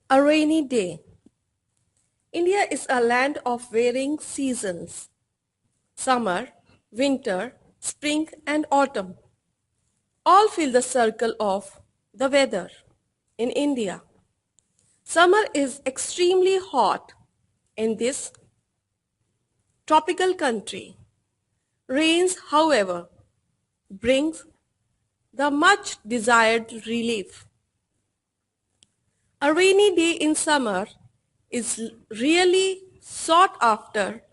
A rainy day. India is a land of varying seasons: summer, winter, spring, and autumn. All fill the circle of the weather. In India, summer is extremely hot in this tropical country. Rains, however, brings the much desired relief. A rainy day in summer is really sought after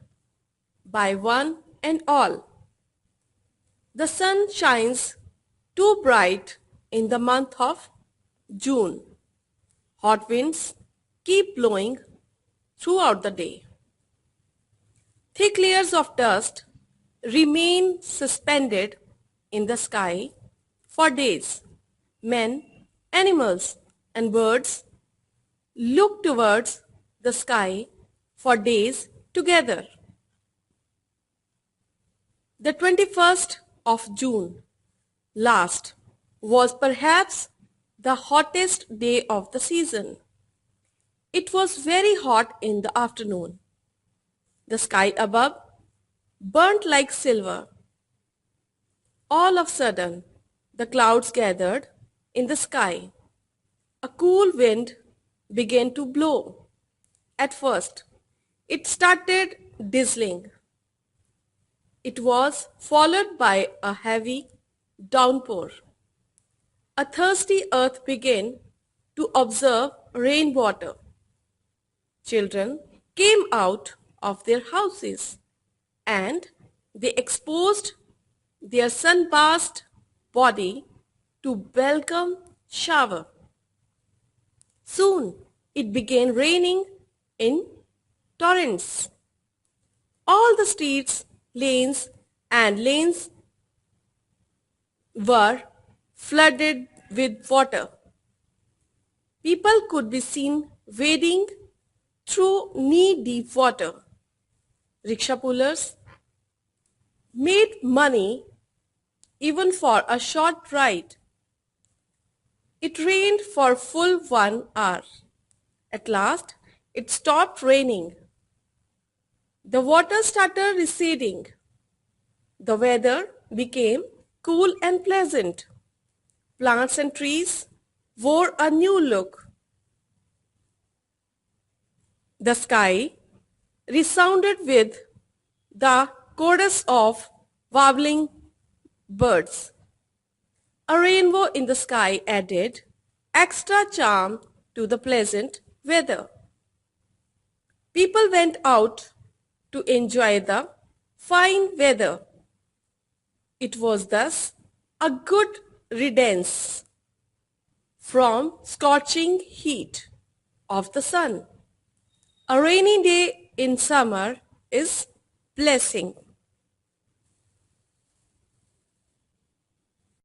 by one and all. The sun shines too bright in the month of June. Hot winds keep blowing throughout the day. Thick layers of dust remain suspended in the sky for days. Men, animals, and birds look towards the sky for days together. The 21st of June last was perhaps the hottest day of the season. It was very hot in the afternoon. The sky above burnt like silver. All of a sudden, the clouds gathered in the sky. A cool wind began to blow. At first, it started drizzling. It was followed by a heavy downpour. A thirsty earth began to observe rainwater. Children came out of their houses and they exposed their sun-bathed body to welcome shower. Soon it began raining in torrents. All the streets, lanes were flooded with water. People could be seen wading through knee-deep water. Rickshaw pullers made money even for a short ride. It rained for full 1 hour. At last, it stopped raining. The water started receding. The weather became cool and pleasant. Plants and trees wore a new look. The sky resounded with the chorus of warbling birds. A rainbow in the sky added extra charm to the pleasant weather. People went out to enjoy the fine weather. It was thus a good riddance from scorching heat of the sun. A rainy day in summer is blessing.